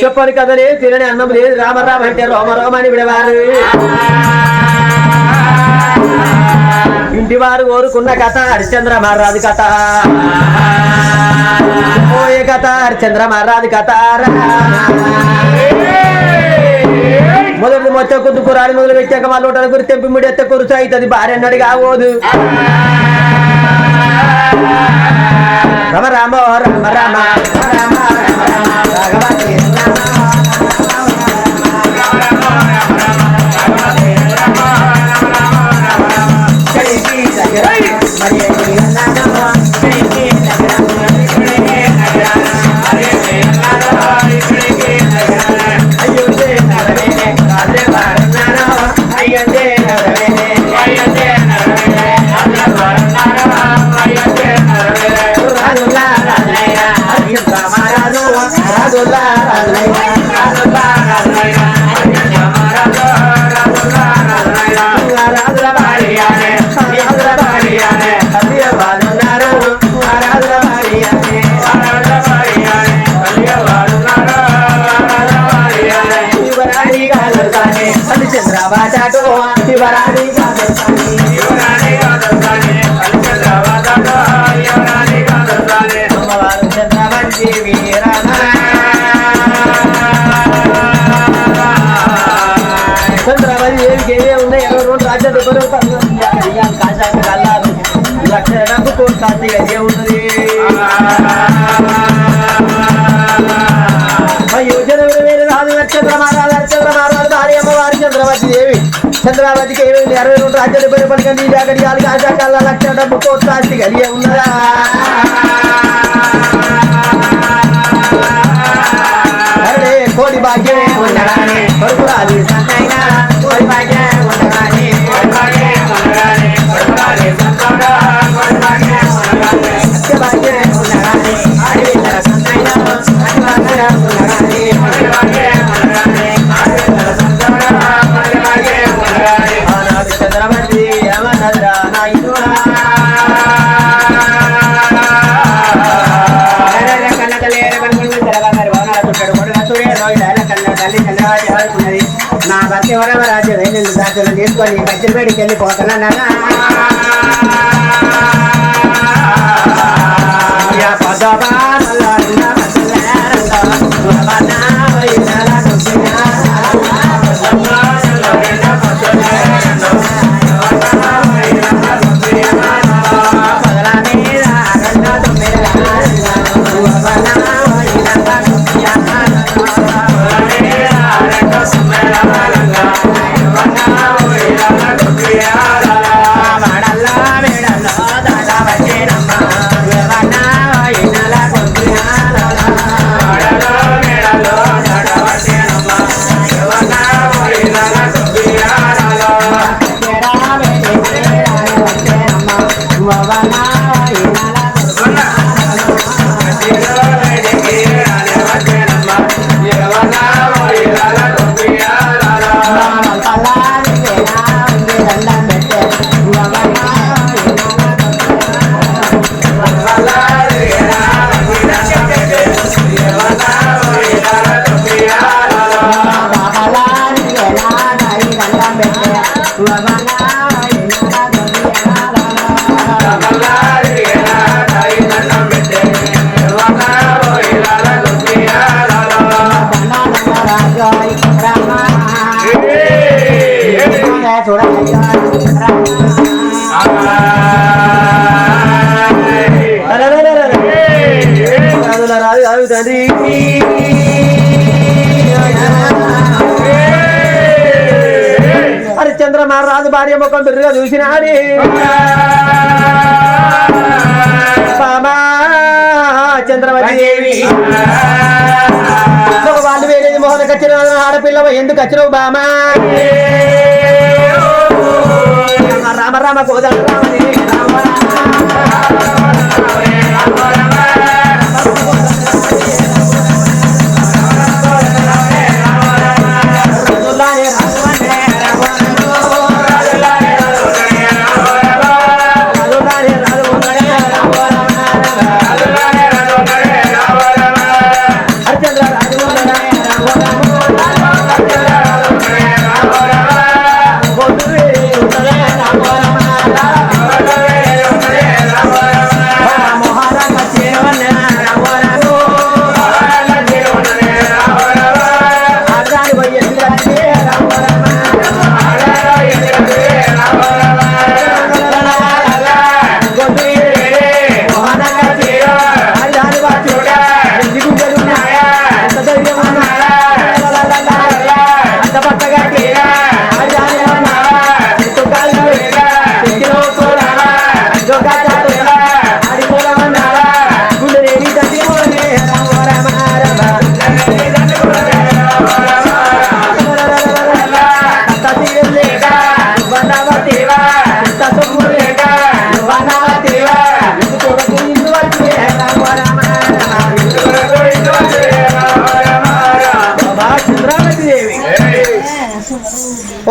చెప్పని కథలే తినని అన్నం లేదు రామ రామ అంటే రోమ రోమ అని విడవారు ఇంటి వారు కోరుకున్న కథ హరిశ్చంద్ర మహారాజు కథ పోయే కథ హరిశ్చంద్ర మహారాజు కథ మొదటి మొత్తం కొద్దు కురాడి మొదలు పెట్టాక మా లోటల గురి తెంపి ముడెత్త కురుచు అవుతుంది భార్య అన్నాడు కావోదు రమ రామ రామ రామ రామ భగవతి చంద్రవతి ఏవి ఉన్నాయి 22 రాజ్యాలు కల్లారు లక్ష కోటి ఏమున్నది నక్షత్ర మహారాజు భార్య అమ్మవారి చంద్రవతి దేవి చంద్రావతికి 22 రాజ్యాలు పలికండి జాగడియాలు ఆశాకాల లక్ష డబ్బు కోటి కలిగే ఉన్నదా అరే కోడి భాగ్యమే ఉండగానే కొడుకురాలి సంతైనా కోడి భాగ్యమే ఉండగానే భాగ్యమే ఉండగానే ఆడిన సంతైనా చంద్రవతి యమనద్రా నాయుడా నా భర్త ఎవరెవరు రాజ్యం నేను దాచులు తీసుకొని బజ్జలపేడికి వెళ్ళిపోతున్నా హరిశ్చంద్ర మహారాజు భార్య ముఖం బిర్రుగా చూసినాడే చంద్రవతి దేవి వాళ్ళు వేరేది మోహన్ కచ్చిన ఆడపిల్లవ ఎందుకు వచ్చినవు బామా రామ రామ కోదండ రామని రామ హరిశ్చంద్ర రాజు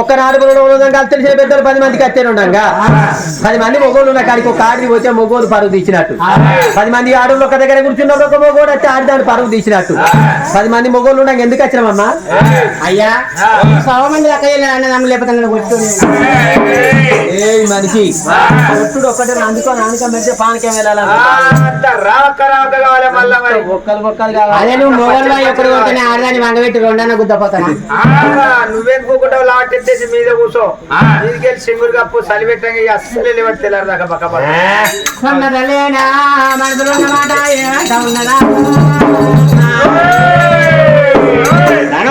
ఒక్క నాలుగు తెలిసిన పెద్దలు 10 మందికి వచ్చే ఉండగా 10 మంది మొగోళ్ళు ఉన్న కాడికి ఒక ఆడికి పోతే మొగోలు పరుగు తీసినట్టు 10 మంది ఆడోళ్ళు ఒక దగ్గర కూర్చున్నప్పుడు ఒక మొగోడు వచ్చి ఆడిదాన్ని పరుగు తీసినట్టు 10 మంది మొగోళ్ళు ఉండగా ఎందుకు వచ్చినామమ్మా? అయ్యా 100 మంది లెక్క లేకపోతే ఏ మనిషి ఒట్టుడు ఒక్కటే అందుకో నాన్నక మెచ్చే పానకేం వెళ్ళాలి అదే నువ్వు మొగలు ఎప్పుడు కొడుతున్నా ఆడదాన్ని వంగబెట్టి రెండన్న గుద్దపోతాను. నువ్వేం కూకుంటావు లాటెట్టేసి మీద కూర్చో మీదికెళ్ళి సింగులు కప్పు చలి పెట్టంగా అస్సలు లేవట్టు తెల్లారు దాకా పక్క ఉన్నదలేనా మనసులో ఉన్నమాట ఏమంటా ఉన్నదా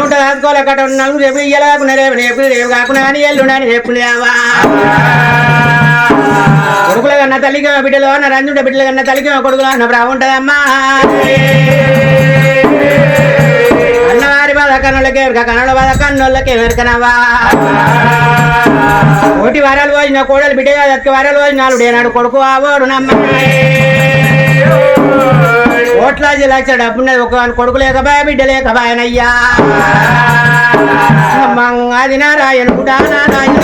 ఉంటుంది రాసుకోలేకట ఉన్నాను. రేపు ఇయ్యాల కాకుండా రేపు కాకుండా అని ఎల్లుండని రేపులేవా కొడుకుల కన్నా తల్లికి బిడ్డలో అన్న రంజుంటే బిడ్డల కన్నా తల్లికి కొడుకులో అన్నప్పుడు ఉంటదమ్మా. అన్నవారి బాధ కన్నులకే ఎరక కన్నుల బాధ కన్నులకే ఎరకనవా. కోటి వారాలు పోసిన కోడలు బిడ్డ వారాలు పోసినాడు ఏనాడు కొడుకు ఆవోడు నమ్మ. కోట్లాది లక్ష డబ్బున్నది ఒక కొడుకు లేకబాయ బిడ్డ లేకబాయనయ్యా. అది నారాయణ నారాయణ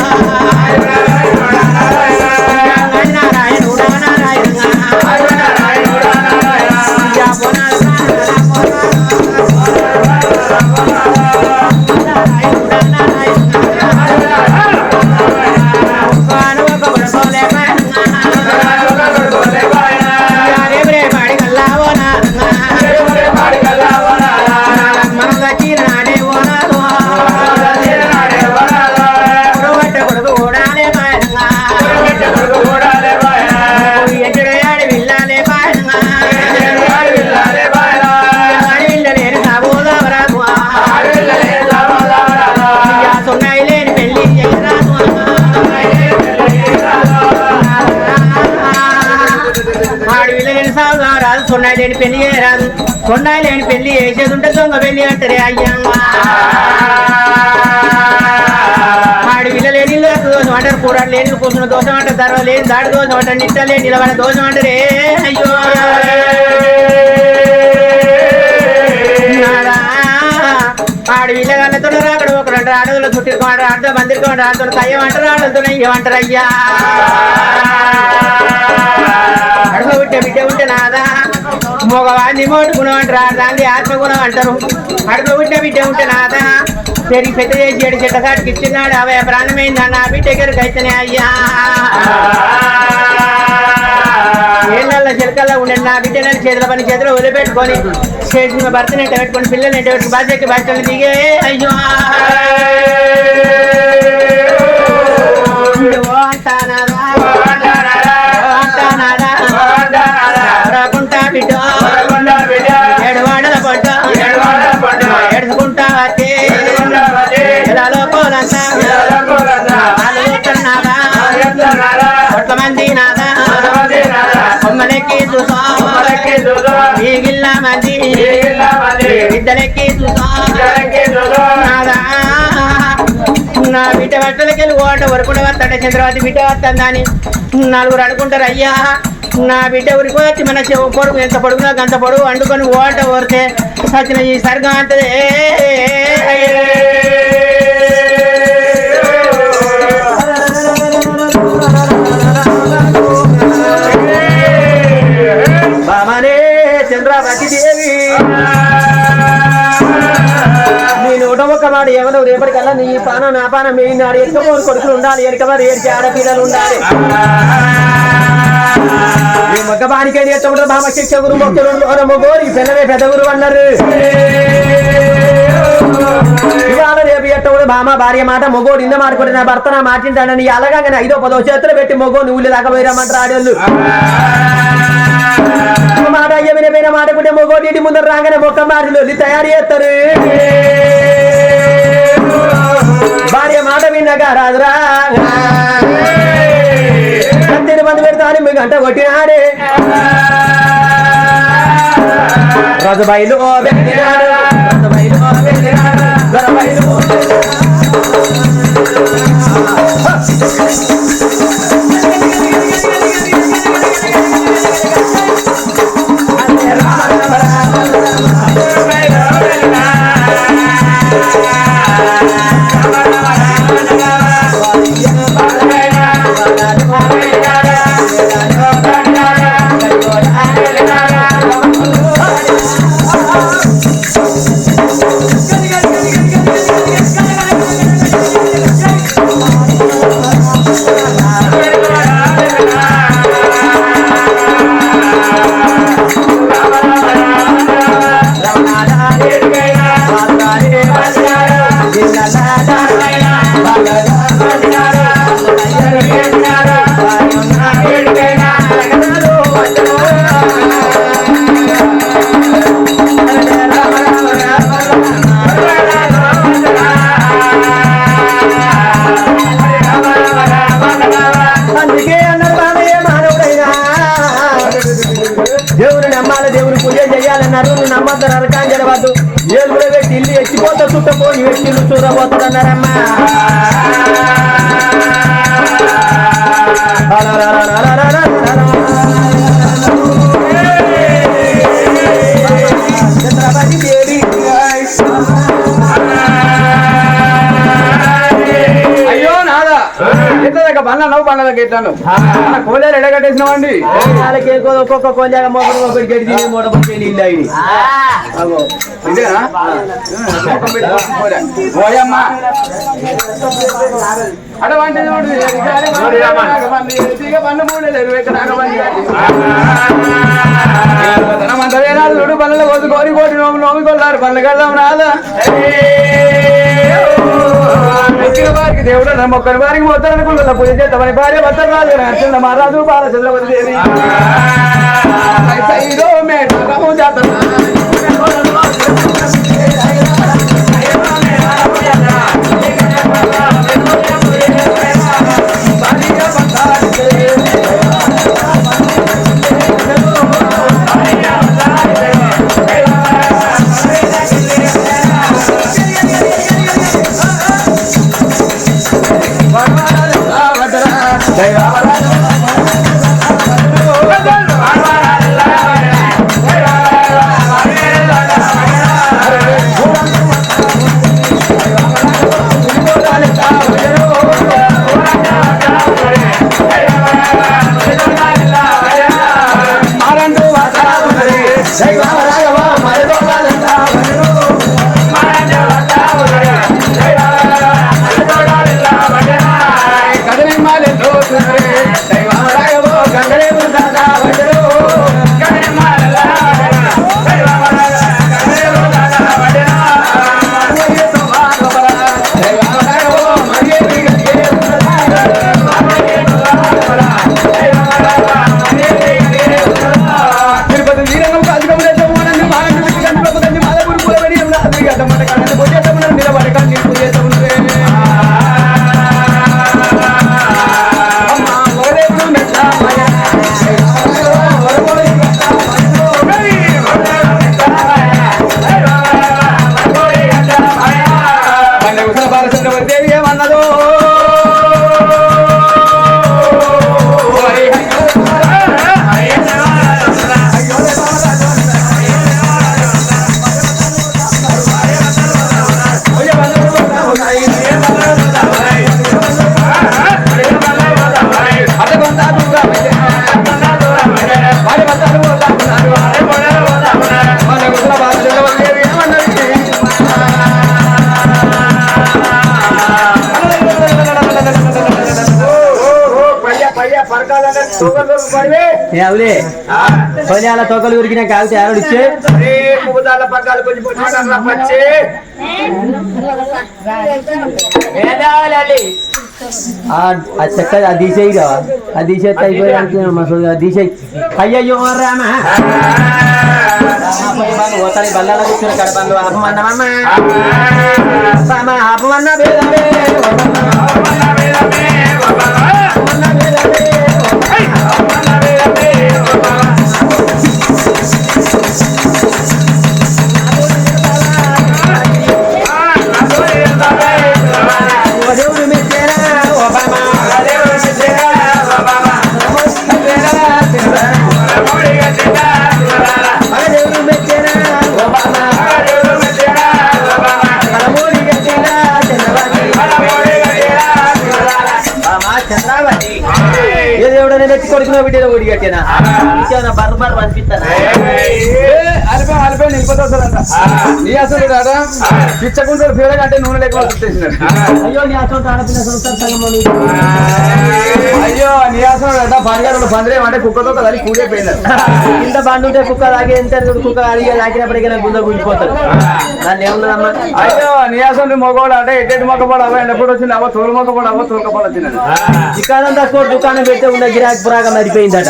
సొన్నాయి లేని పెళ్లి చేయరాదు. సొన్నాయి లేని పెళ్లి చేసేది ఉంటే దొంగ పెళ్లి అంటారే అయ్యమ్మ. ఆడి విల్ల లేని దోషం అంటారు. కూరాడు లేని కూర్చున్న దోషం అంటారు. తర్వాత లేని దాడి దోషం అంటారు. నిట్ట లేని నిలబడే దోషం అంటారే అయ్యో. ఆడి విల్లగాళ్ళతో రాకడు ఒకరు అంటారు. ఆడవాళ్ళు చుట్టుకోంటారు. ఆడతో మందిరికోంటారు. ఆడతో కయ్యం అంటారు. ఆడలతో ఏమంటారు అయ్యా. అడుగు బిడ్డ బిడ్డ ఉంటే నాదా మగవాడిని మోటుగుణం అంటారు. ఆడదాన్ని ఆత్మగుణం అంటారు. అడుగు బిడ్డ ఉంటే నాదా పెరిగి పెద్ద చేసి 7 చెట్ల కాటికి ఇచ్చినాడు. అవే ప్రాణమైందా నా బిడ్డ దగ్గరికి అయితేనే అయ్యా. ఏళ్ళ చిలకల్లా ఉండే నా బిడ్డ నన్ను చేతుల పని చేతిలో వదిలిపెట్టుకొని చేసిన భర్తని ఎంట పెట్టుకొని పిల్లల్ని ఎంట పెట్టుకుని బాధ్యత బట్టలు దిగే అయ్యో అంటానాదా బిడ్డో ఏడువాడల పడ్డ ఎడుచుకుంటా వచ్చి ఎలాలో పోలంతా కొట్ల మంది నాదా కొమ్మలెక్కి చూసా మిగిలిన మంది బిడ్డలెక్కి చూసా నాదా నా బిడ్డ బట్టలకి వెళ్ళి ఓట వరకుండా వస్తాడే చంద్రవతి బిడ్డ వస్తుందని 4 అనుకుంటారు అయ్యా. నా బిడ్డ ఊరికి వచ్చి మన పొడుగు ఎంత పొడుగునా గంత పొడుగు వండుకొని ఓట ఓరితే సచిన ఈ సరిగా అంటది. బామనే చంద్రవతి దేవి నేను ఒక మాట ఎవరు రేపటికల్లా నీ పానం నా పానం మీ నాడు ఎక్కమోరు కొడుకులు ఉండాలి. ఎనకవారు ఏడ్చి ఆడపిల్లలు ఉండాలి. ఈ మగ్గబానికే ఎత్తకుంటారు. బామ శిక్ష గురు మొక్కలు మొగోరి పెద్దవే పెద్ద గురువు అన్నారు. ఇవాళ రేపు ఎట్టవుడు బామ భార్య మాట మొగోడు ఇంద మాడుకుంటే నా భర్త నా మాటింటాడని అలాగానే 5వ 10వ చేతులు పెట్టి మొగో నువ్వులు దాకా పోయిరమ్మంటారు ఆడోళ్ళు. మాట అయ్య వినపోయిన మాటకుంటే మొగోడు ఇంటి ముందర రాగానే మొక్క మాటలు తయారు చేస్తారు. భార్య మాట విన్నగా రాదురా అంతేని మంది పెడతాను మీ గంట కొట్టినాడే రజబైలు దేవుని నమ్మాలి, దేవుని పూజ చేయాలన్నారు. నువ్వు నమ్మద్దు నరకాన్ని జరగద్దు. ఏళ్ళు కూడా పెట్టి ఇల్లు ఎత్తిపోతా చుట్టపోయి వ్యక్తులు చూడబోతున్నారమ్మా. ఛత్రపతి దేవి అయ్యో నాదా ఎట్లా బండ్ల బండ్లకి ఎట్లాను కోలేరు ఎడగట్టేసినామండి. ఒక్కొక్క కోళ్ళగా మొదలు ఒకటి గడి తిని మూడపట్టి ఇల్లు అయింది. ఇదేనా ఓయమ్మా అటువంటి చూడు పనులు కోసి కోరి కోటి నోమి కొల్లారు పనులు కడదాం రాదా వారికి దేవుడు మొక్కని వారికి మొత్తం అనుకుంటున్నా పూజ చేద్దామని భార్య భర్త రాజు చిన్న మహారాజు బాలచంద్రవతి దేవి అవులే కొన్యాల తోకలు ఉరికినా కాల్చి ఆరోడు ఇచ్చే పగ్గాలు కొంచెం పచ్చి చెక్క అది తీసేయిరా అది తీసేస్తే అయిపోయానికి తీసేయి అయ్యయ్యో రామ పోతాయి బల్లాల కూర్చుని కడపండు ఆపమన్నా ఆపమన్నా భేదమే నెచ్చి కొడుకున్న బిడ్డలో ఓడి కట్టేనా బర్బర్ అనిపిస్తాను అలిపోయి నిలిపోతాడంట నీ అసలు రాదా పిచ్చకుంటారు ఫీల్ అంటే నూనె లేకపోతే అయ్యో నీ అసలు ఆడపిల్ల అయ్యో నీ అసలు బంగారు బందరే అంటే కుక్కతో కలిసి కూడైపోయింది ఇంత బండుంటే కుక్క తాగి ఎంత కుక్క అడిగి తాకినప్పటికీ గుండె గుంజిపోతాడు దాన్ని ఏమున్నదమ్మా అయ్యో నీ అసలు మొగోడు అంటే ఎట్టి మొక్కపడు అవ్వ ఎప్పుడు వచ్చింది అవ్వ తోలు మొక్కపడు అవ్వ తోలుకపోడు వచ్చింది చికానంతా దుకాణం పెడితే ఉన్న గిరాకీ పురాగా మరిపోయిందట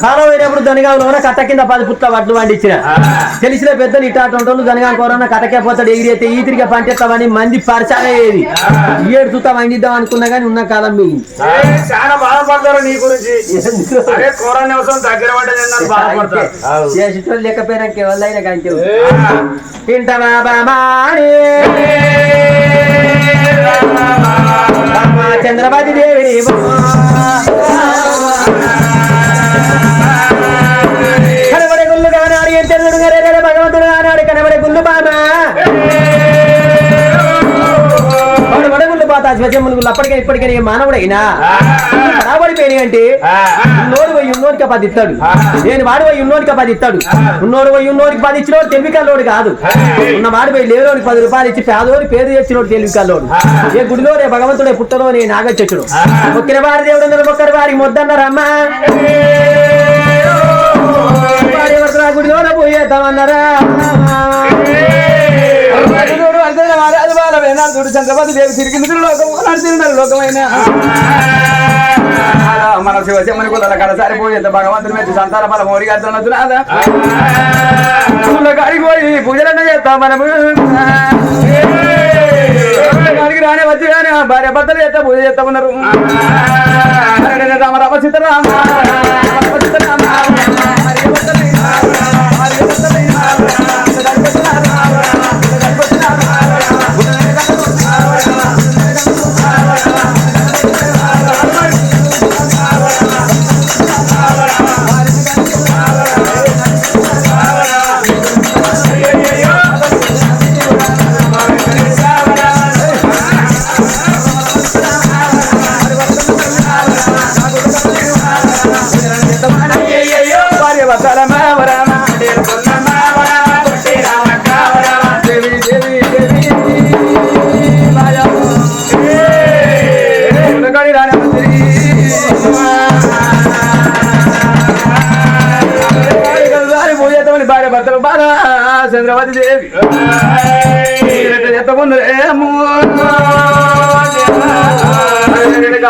చాలా పోయినప్పుడు దనిగాంలో కట్ట కింద 10 పుట్ల వడ్లు వండించిన తెలిసిన పెద్దలు ఇటాటోళ్ళు దనిగా కోరన్న కట్టకే పోతాడు ఎగిరైతే ఈతిరిగా పంటేస్తామని మంది పరిచయం ఏడు చూతా వండిద్దాం అనుకున్నా గానీ ఉన్న కాలం మిగిలింది. చాలా బాధపడతారు నీ గురించి. అదే కరోనా అవసరం దగ్గర పడ్డది బాధపడతారు. చేసేటోళ్ళు లేకపోయినాక ఎవరైనా కంటే తింటవా బామాని చంద్రబాబు దేవి కనబడే గుళ్ళు కానాడు ఏం తెలుడు భగవంతుడు కానాడు కనబడే గుళ్ళు బామా వడగుళ్ళు పాత స్వచ్ఛములు అప్పటికే ఇప్పటికే మానవుడైనా రాబడిపోయినాయి అంటే ఉన్నోడు పోయి ఉన్నోడికి 10 ఇస్తాడు, నేను వాడు పోయి ఉన్నోడికి 10 ఇస్తాడు. ఉన్నోడు పోయి ఉన్నోడికి 10 ఇచ్చినోడు తెలివికల్లోడు కాదు, ఉన్న వాడు పోయి లేనోడికి 10 రూపాయలు ఇచ్చి పేదోడి పేరు తెచ్చినోడు తెలివికల్లోడు. ఏ గుడిలో రే భగవంతుడే పుట్టలో నేను నాగచ్చుడు ఒక్కరి వారి దేవుడు ఒక్కరి వారికి మొద్దన్నారమ్మా గుడిలో పోయేద్దామన్నారా చంద్రబాబు దేవి తిరిగింది లోకమైన మన శివశమని కుల కడసారి పోయేద్దాం భగవంతుని మెచ్చి సంతాన మన మోడి గారితో కాడికి పోయి పూజలన్న చేస్తాం మనము కాడికి రానే వచ్చి కానీ భార్య భర్తలు చేస్తా పూజ చేస్తా ఉన్నారు. రామ రామ సీతారామ భార్య భర్తలు బాగా చంద్రవతి దేవి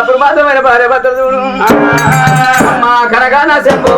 అప్పుడు మాత్రమైన భార్య భర్తలు చూడు మా కనగాన చెప్పు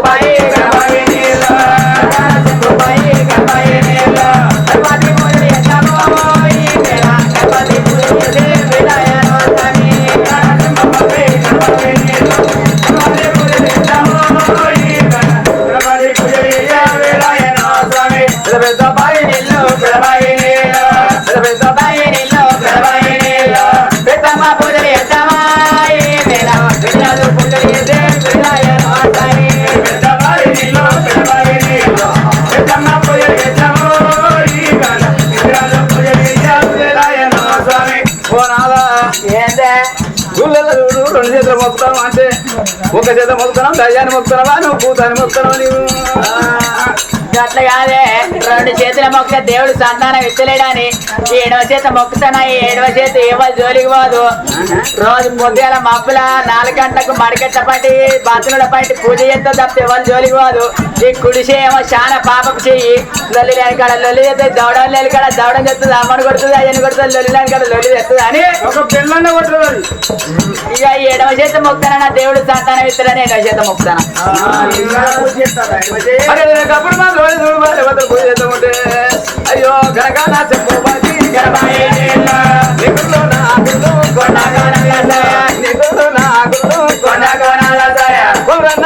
రెండు చేతులు మొక్కుతాను అంటే ఒక చేత మొక్కుతున్నాం దయ్యాన్ని మొక్కుతున్నావా నువ్వు పూతాన్ని మొక్కుతున్నావు నీవు అట్లా కాదే 2 చేతుల మొక్క దేవుడు సంతానం ఇచ్చలేడని 7వ చేత మొక్కుతానా 7వ చేత ఏమో జోలికి పోదు. రోజు పొద్దుల మబ్బుల 4 గంటలకు మడికెట్ట పట్టి బాతుల పట్టి పూజ చేస్తా తప్ప ఎవరు జోలికి పోదు. ఈ కుడిసే ఏమో చాలా పాపకు చెయ్యి లొల్లి లేని కాడ లొల్లి చేస్తుంది, దవడం లేని కాడ దవడం చెప్తుంది, అమ్మని కొడుతుంది, అయ్యని కొడుతుంది, లొల్లి లేని కాడ లొల్లి తెస్తుంది అని ఒక పిల్లన్న కొడుతుంది. ఇక 7వ చేత మొక్కుతానా దేవుడు సంతానం ఇస్తాడని 7వ చేత మొక్కుతానా అయ్యో గనగాన చెప్పు కొండ